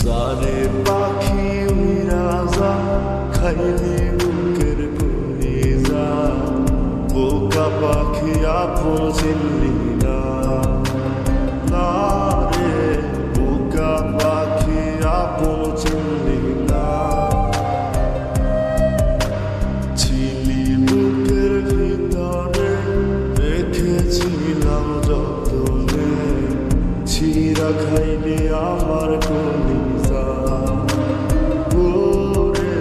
জারে পাখি উইরা যা খাইলি বুকের কলিজা বোকা পাখি আপন চিনলি না না রে বোকা পাখি আপন চিনলি না ছিলি বুকের ভিতরে রেখেছিলাম যতনে ছিঁড়া খাইলি আমার কলিজা ওরে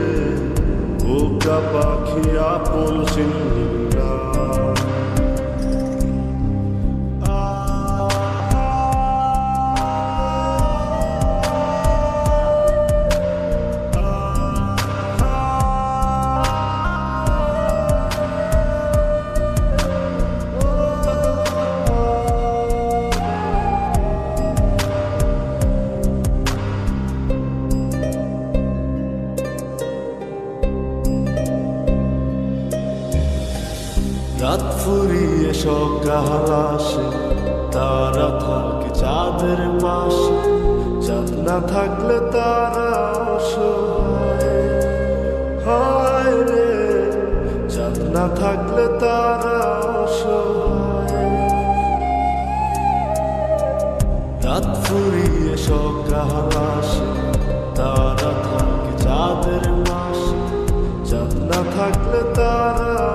বোকা পাখি আপন চিনলি না রাত ফুরিয়ে সকাল আসে তারা থাকে চাঁদের পাশে চাঁদ না থাকলে তারা অসহায় হায় রে চাঁদ না থাকলে তারা অসহায় রাত ফুরিয়ে সকাল আসে তারা থাকে চাঁদের পাশে চাঁদ না থাকলে তারা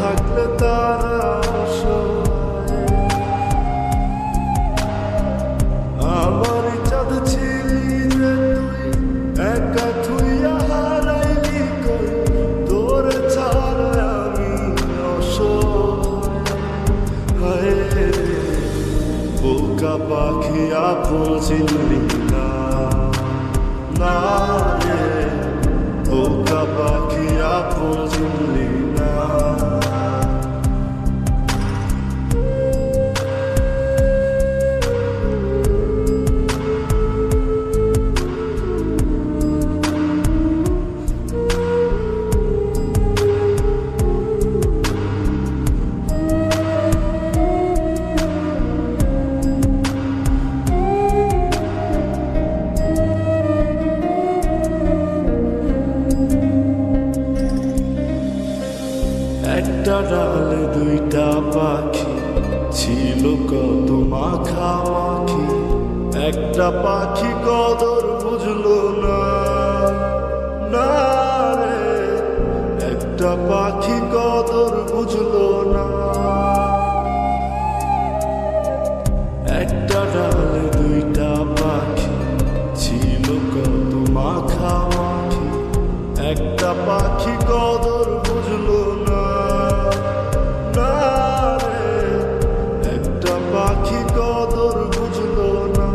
থাকলে তারা আমার চাঁদ ছিলি যে তুই একা থুইয়া হারাইলি কই তোর ছাড়া আমি অসহায় রে বোকা পাখি আপন চিনলি না না রে বোকা পাখি আপন চিনলি না একটা ডালে দুইটা পাখি ছিল কত মাখামাখি একটা পাখি কদর বুঝলো না না রে একটা পাখি কদর বুঝলো না একটা ডালে দুইটা পাখি ছিল কত মাখামাখি একটা পাখি কদর বুঝলো না পাখি কদর বুঝলো না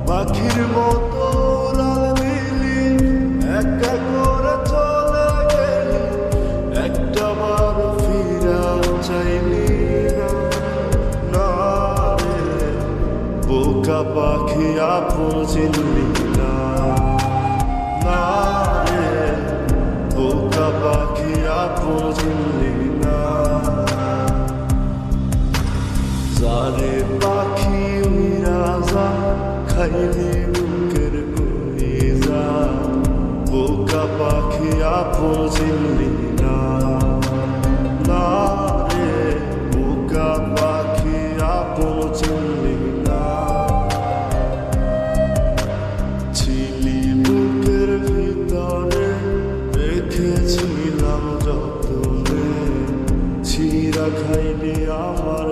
পাখির মতো উড়াল দিলি একা করে চলে গেলি একটা বার ফিরা চাইলি না রে বোকা পাখি আপন চিনলি না না রে বোকা পাখি আপন চিনলি না জারে পাখি উইরা যা খাইলি বুকের কলিজা বোকা পাখি আপন চিনলি না না রে বোকা পাখি আপন চিনলি না ছিলি বুকের ভিতরে রেখেছিলাম যতনে ছিঁড়া খাইলি আমার